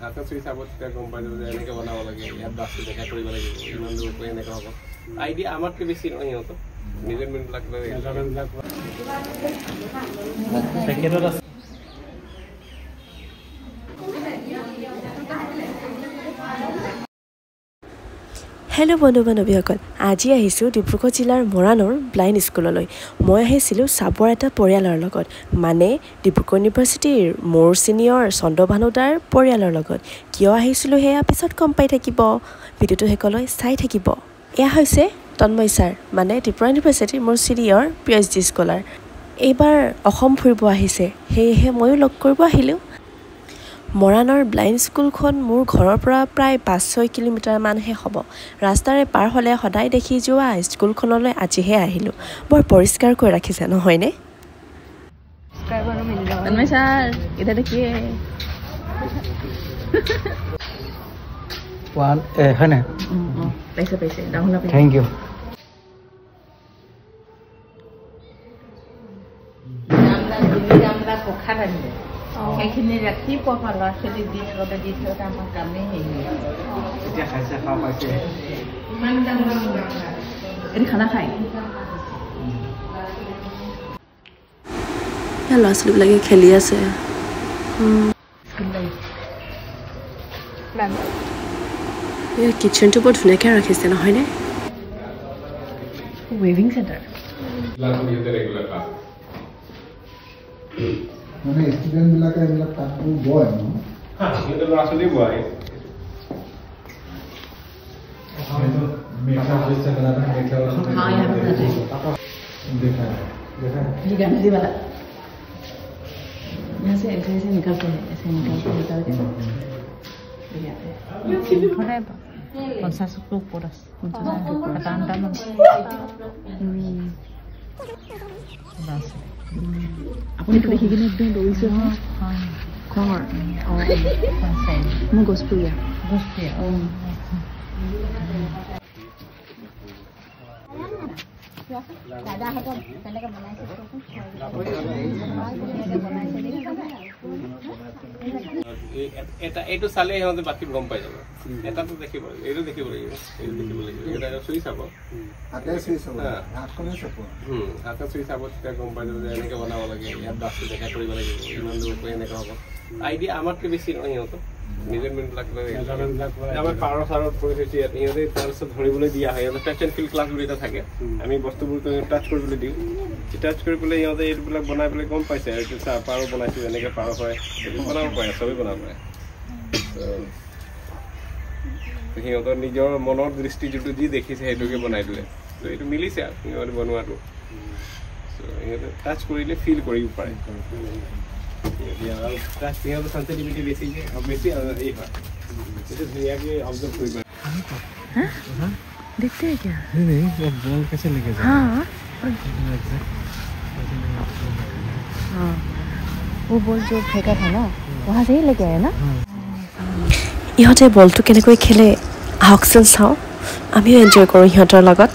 হাতে চুই চাব তেতিয়া গম পাই যাব যে এনেকৈ বনাব লাগে ইয়াত বাছটো দেখা কৰিব লাগিব ইমান দূৰ কৰি এনেকৈ হ'ব আইডিয়া আমাতকৈ বেছি নহয় সিহঁতৰ মেজাৰমেণ্টবিলাক হেল্ল' বন্ধু বান্ধৱীসকল আজি আহিছোঁ ডিব্ৰুগড় জিলাৰ মৰাণৰ ব্লাইণ্ড স্কুললৈ মই আহিছিলোঁ চাবৰ এটা পৰিয়ালৰ লগত মানে ডিব্ৰুগড় ইউনিভাৰ্চিটিৰ মোৰ ছিনিয়ৰ চন্দ্ৰভানু দাৰ পৰিয়ালৰ লগত কিয় আহিছিলোঁ সেয়া পিছত গম পাই থাকিব ভিডিঅ'টো শেষলৈ চাই থাকিব এয়া হৈছে তন্ময় ছাৰ মানে ডিব্ৰুগড় ইউনিভাৰ্চিটিৰ মোৰ ছিনিয়ৰ PhD স্কলাৰ এইবাৰ অসম ফুৰিব আহিছে সেয়েহে ময়ো লগ কৰিব আহিলোঁ মৰাণৰ ব্লাইণ্ড স্কুলখন মোৰ ঘৰৰ পৰা প্ৰায় 5-6 কিলোমিটাৰমানহে হ'ব ৰাস্তাৰে পাৰ হ'লে সদায় দেখি যোৱা স্কুলখনলৈ আজিহে আহিলোঁ বৰ পৰিষ্কাৰ কৰি ৰাখিছে নহয়নে তন্ময় ছাৰ এটা দেখিয়ে হয় না পাইছে ডাঙৰ থ্যাংক ইউ আমৰা পোখাৰ আনবে সেইখিনি ৰাতিপুৱা ল'ৰা ছোৱালী দি থওঁতে আমাৰ কামেই হেৰি এতিয়া খাইছে খাওঁ পাইছে ইমান ডাঙৰ এটি খানা খাই ল'ৰা ছোৱালীবিলাকে খেলি আছে কিটচেনটো বৰ ধুনীয়াকৈ ৰাখিছে নহয়নে ৱেভিং চেণ্টাৰ মানে ষ্টুডেণ্টবিলাকে এইবিলাক কাপোৰ বয় ন সিহঁতে ল'ৰা ছোৱালী বয় আপুনি দেখি কিনে একদম দৌৰিছে খঙৰ মোৰ গছপুৰীয়া এইটো চালে সিহঁতে বাকী গম পাই যাব এটাতো দেখিব এইটো দেখিব লাগিব এটা চুই চাব হাতে চুই চাব তেতিয়া গম পাই যাব যে এনেকৈ বনাব লাগে ইয়াত বাছটো দেখা কৰিব লাগিব ইমান দূৰ কৰি এনেকৈ হ'ব আইডিয়া আমাতকৈ বেছি নহয় সিহঁতৰ মেজাৰমেণ্টবিলাক আমাৰ পাৰৰ চাৰত কৰি থৈছে ইয়াত সিহঁতে তাৰপিছত ধৰিবলৈ দিয়া হয় সিহঁতে টাচ এণ্ড ফিল ক্লাছ বুলি এটা থাকে আমি বস্তুবোৰ টাচ কৰিবলৈ দিওঁ টাচ কৰি পেলাই সিহঁতে এইবিলাক বনাই পেলাই গম পাইছে এইটো চাহ পাৰ বনাইছোঁ এনেকৈ পাৰ হয় এইটো বনাব পাৰে চবেই বনাব পাৰে সিহঁতৰ নিজৰ মনৰ দৃষ্টি যিটো যি দেখিছে সেইটোকে বনাই দিলে ত' এইটো মিলিছে আৰু সিহঁতে বনোৱাটো সিহঁতে টাচ কৰিলে ফিল কৰিব পাৰে আৰু টাচ সিহঁতৰ চেঞ্চিটিভিটি বেছি এই হয় এইটো ধুনীয়াকৈ অবজাৰ্ভ কৰিব देखते हैं क्या नहीं बॉल कैसे लेके जाए हाँ वो बॉल जो फेंका था ना वहाँ से ही लेके आए ना ইহঁতে বলটো কেনেকৈ খেলে আহকচোন চাওঁ আমিও এনজয় কৰোঁ ইহঁতৰ লগত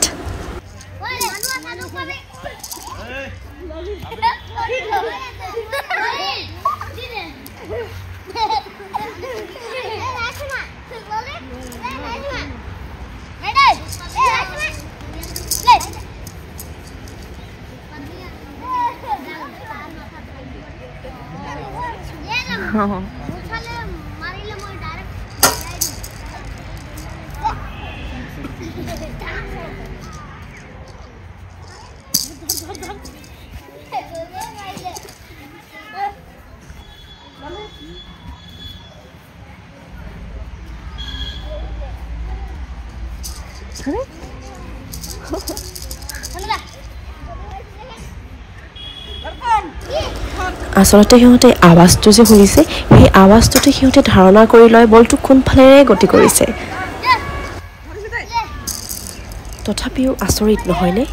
আচলতে সিহঁতে আৱাজটো যে শুনিছে সেই আৱাজটোতে সিহঁতে ধাৰণা কৰি লয় বলটো কোনফালেৰে গতি কৰিছে তথাপিও আচৰিত নহয়নে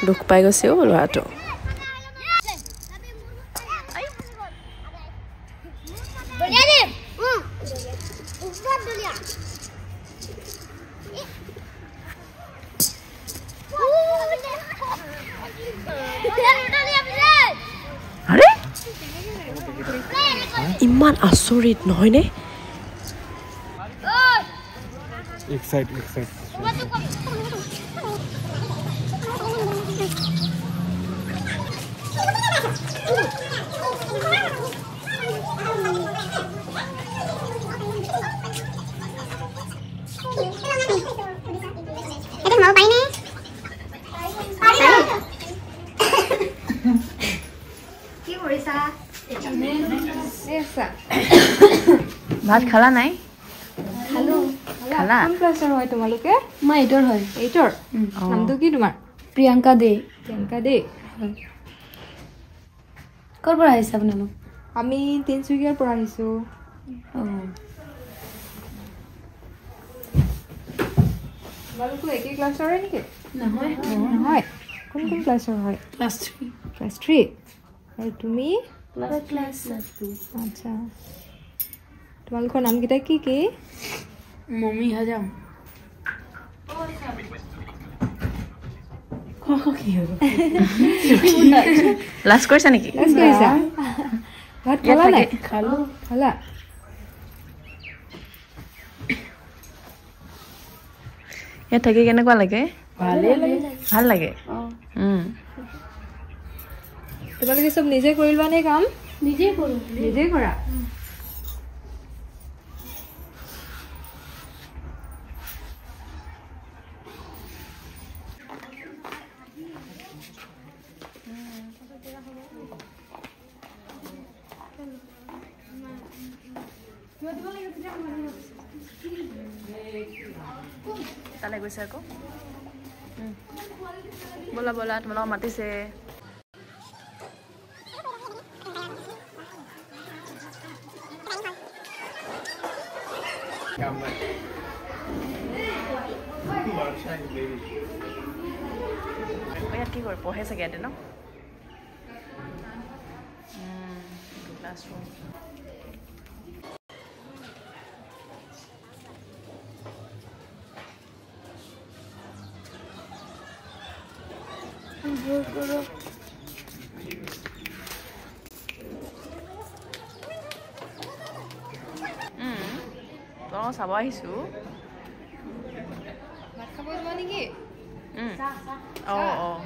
দুখ পাই গৈছেও ল'ৰাটো ইমান আচৰিত নহয়নে ভাত খালা নাই খালো খালা কোন ক্লাছৰ হয় তোমালোকে মই এইটোৰ হয় এইটোৰ নামটো কি তোমাৰ প্ৰিয়ংকা দে প্ৰিয়ংকা দে ক'ৰ পৰা আহিছে আপোনালোক আমি তিনচুকীয়াৰ পৰা আহিছো তোমালোকো একেই ক্লাছৰে নেকি নহয় নহয় কোন কোন ক্লাছৰ হয় ক্লাছ 3 আৰু তুমি ক্লাছ 2 আচ্ছা তোমালোকৰ নামকেইটা কি কি মমি হাজাম লাষ্ট কৰিছা নেকি লাষ্ট কৰিছা ভাত খালা নাই খালো খালা ইয়াত থাকি কেনেকুৱা লাগে ভাল লাগে তোমালোকে চব নিজে কৰিবা নে কাম নিজে কৰো নিজে কৰা তালৈ গৈছে আকৌ ব'লা ব'লা তোমালোকক মাতিছে ইয়াত কি কৰে পঢ়ে চাগে ইয়াতে ন ক্লাছৰুম চাব আহিছো ভাত খাব যোৱা নেকি অঁ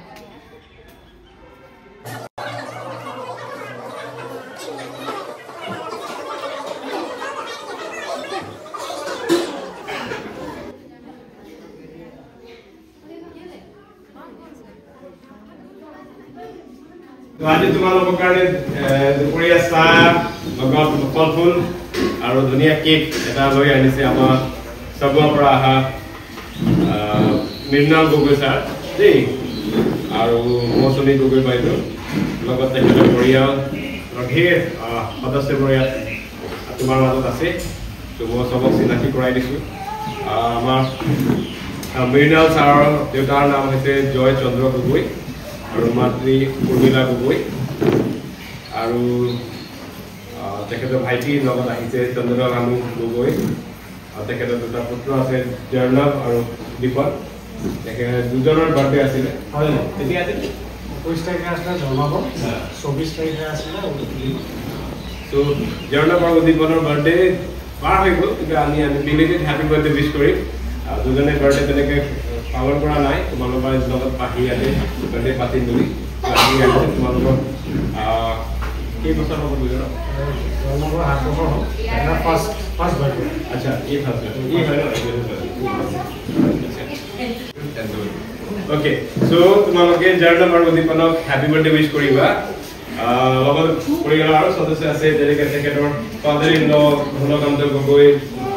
আজি তোমালোকৰ কাৰণে দুপৰীয়া চাহ লগত ফল ফুল আৰু ধুনীয়া কেক এটা লৈ আনিছে আমাৰ চবুৱাৰ পৰা অহা মৃণাল গগৈ ছাৰ দেই আৰু মৌচুমী গগৈ বাইদেউ লগত তেখেতৰ পৰিয়াল ধেৰ সদস্যবোৰ ইয়াত তোমাৰ মাজত আছে ত' মই চবক চিনাকি কৰাই দিছোঁ আমাৰ মৃণাল ছাৰৰ দেউতাৰ নাম হৈছে জয় চন্দ্ৰ গগৈ আৰু মাতৃ উৰ্মিলা গগৈ আৰু তেখেতৰ ভাইটিৰ লগত আহিছে চন্দ্ৰকানু গগৈ আৰু তেখেতৰ দুটা পুত্ৰ আছে জৰ্ণৱ আৰু দীপক তেখেত দুজনৰ বাৰ্থডে আছিলে হয় নাই তেতিয়া 21 তাৰিখে আছিলে জন্মাব 24 তাৰিখে আছিলে চ' জৰ্ণৱ আৰু দীপকৰ বাৰ্থডে পাৰ হৈ গ'ল কিন্তু আমি বিলেটেড হেপী বাৰ্থডে উইচ কৰিম দুজনে বাৰ্থডে তেনেকৈ পালন কৰা নাই তোমালোকৰ লগত পাহি আহে বাৰ্থডে পাতিম বুলি আমি আহিছোঁ তোমালোকৰ কেইবছৰ হ'ব দুজনৰ জন্মাবৰ 7 বছৰ হ'ল এটা ফাৰ্ষ্ট বাৰ্থডে আচ্ছা এই ফাৰ্ষ্ট এই হয় অ'কে চ' তোমালোকে জৰ্ণৱ আৰু দীপনক হেপী বাৰ্থডে উইচ কৰিবা লগত পৰিয়ালৰ আৰু সদস্য আছে যেনেকৈ তেখেতৰ father in law Ghanakanta Gogoi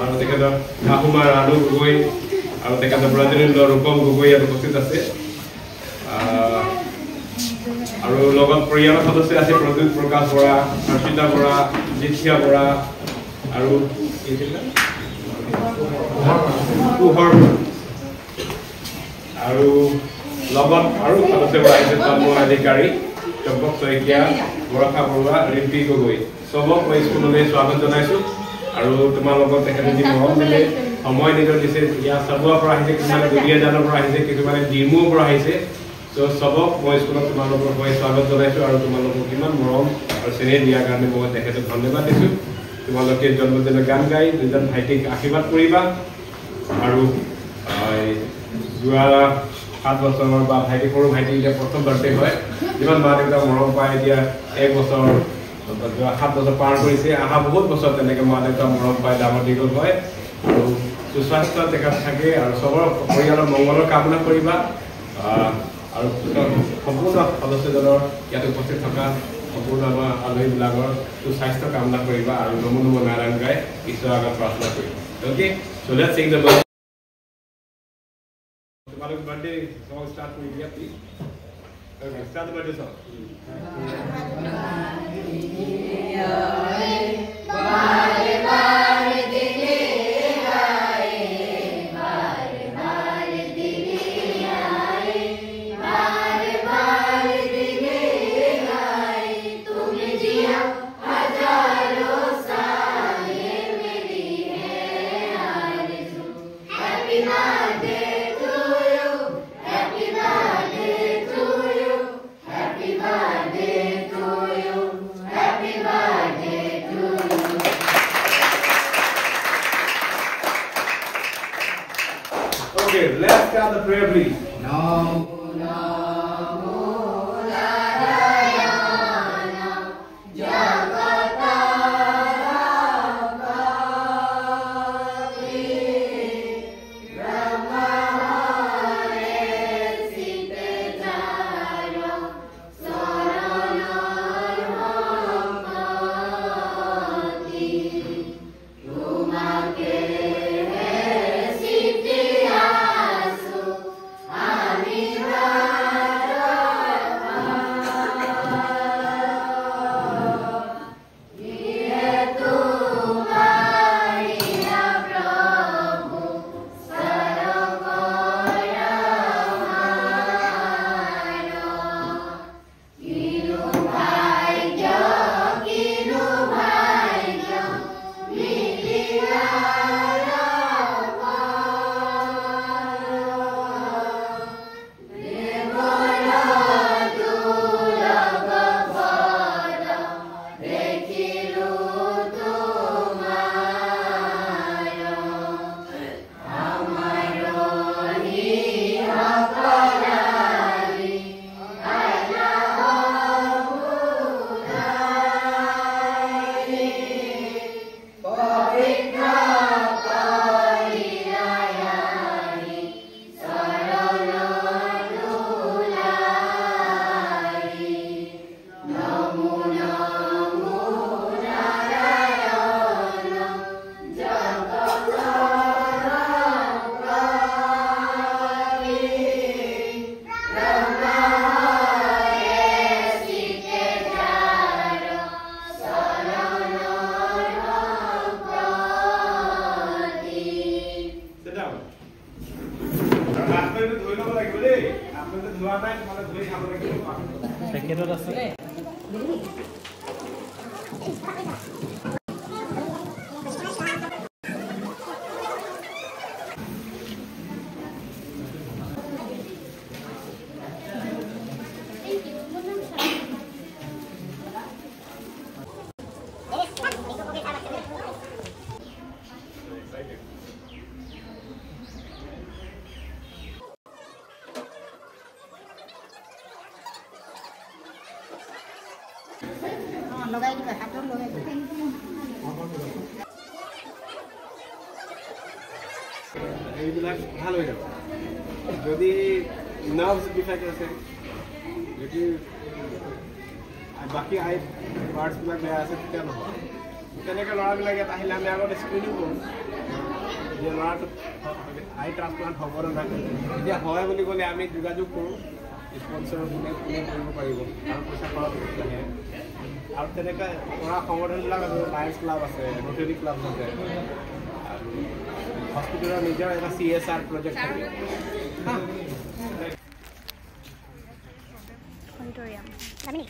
আৰু তেখেতৰ শাহুমা ৰাণু গগৈ আৰু তেখেতৰ brother in law Rupam Gogoi ইয়াত উপস্থিত আছে আৰু লগত পৰিয়ালৰ সদস্য আছে প্ৰদ্যুৎ প্ৰকাশ বৰা, হৰ্ষিতা বৰা, জিৎসিয়া বৰা আৰু কুহৰ আৰু লগত আৰু সদস্যবোৰ আহিছে তন্ময় অধিকাৰী, চম্পক শইকীয়া, বৰষা বৰুৱা, ৰিম্পী গগৈ। চবক মই স্কুললৈ স্বাগত জনাইছোঁ। আৰু তোমালোকক তেখেতে যি মৰম দিলে, সময় নিজৰ দিছে, ইয়াৰ চাবুৱাৰ পৰা আহিছে, কিছুমানে দুলীয়াজানৰ পৰা আহিছে, কিছুমানে ডিমুৰ পৰা আহিছে। চ' চবক মই স্কুলত তোমালোকৰ হৈ স্বাগত জনাইছোঁ আৰু তোমালোকক কিমান মৰম আৰু চেনেহ দিয়াৰ কাৰণে মই তেখেতক ধন্যবাদ দিছোঁ। তোমালোকে জন্মদিনৰ গান গাই দুজন ভাইটিক আশীৰ্বাদ কৰিবা। আৰু যোৱা 7 বছৰৰ বা ভাইটি সৰু ভাইটি এতিয়া প্ৰথম বাৰ্থডে হয়, যিমান মা দেউতাক মৰম পায়, এতিয়া 1 বছৰ যোৱা 7 বছৰ পাৰ কৰিছে, অহা বহুত বছৰ তেনেকৈ মা দেউতাক মৰম পায়, ডাঙৰ দীঘল হয় আৰু সুস্বাস্থ্য তেখেত থাকে আৰু চবৰ পৰিয়ালৰ মংগলৰ কামনা কৰিবা। আৰু সম্পূৰ্ণ সদস্যজনৰ ইয়াত উপস্থিত থকা সম্পূৰ্ণ আমাৰ আলহীবিলাকৰ সুস্বাস্থ্য কামনা কৰিবা আৰু নমো নমো নাৰায়ণ গাই ঈশ্বৰৰ আগত প্ৰাৰ্থনা কৰিবা। Okay, so let's sing the birthday. তোমালোক বাৰ্থডে song start কৰি দিয়া please. Okay, start the birthday song. बारे बारे दिले आए, बारे बारे दिले आए, बारे बारे दिले आए, तुम जिया हजारों साल मेरी है आरज़ू। Happy birthday to you, happy birthday to you, happy birthday to you, happy birthday to you. Okay, let's start the prayer please. এইবিলাক ভাল হৈ যাব। যদি নাৰ্ভছ ডিফেক্ট আছে, যদি বাকী আই পাৰ্টছবিলাক বেয়া আছে তেতিয়া নহয়। তেনেকৈ ল'ৰাবিলাক ইয়াত আহিলে আমি আগতে স্ক্ৰিনিং কৰোঁ যে ল'ৰাটোক আই ট্ৰান্সপ্লাণ্ট হ'ব নালাগে। এতিয়া হয় বুলি ক'লে আমি যোগাযোগ কৰোঁ স্পন্সৰ কোনে কৰিব পাৰিব আৰু পইচা খৰচ নাহে আৰু তেনেকৈ কৰা সংগঠনবিলাক আছে লায়ন্স ক্লাব আছে ৰটাৰী ক্লাব আছে আৰু হস্পিটেলৰ নিজৰ এটা CSR প্ৰজেক্ট থাকে অডিটৰিয়াম যাবি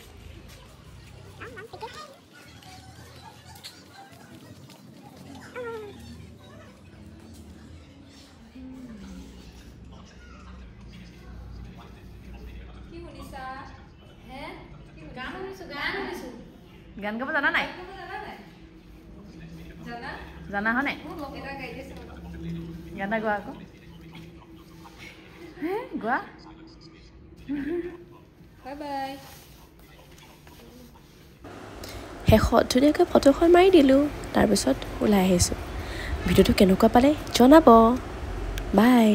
গান গাব জানা নাই জানা হয়নে গান গোৱা আকৌ গোৱা বাই বাই শেষত ধুনীয়াকৈ ফটোখন মাৰি দিলোঁ তাৰপিছত ওলাই আহিছোঁ ভিডিঅ'টো কেনেকুৱা পালে জনাব বাই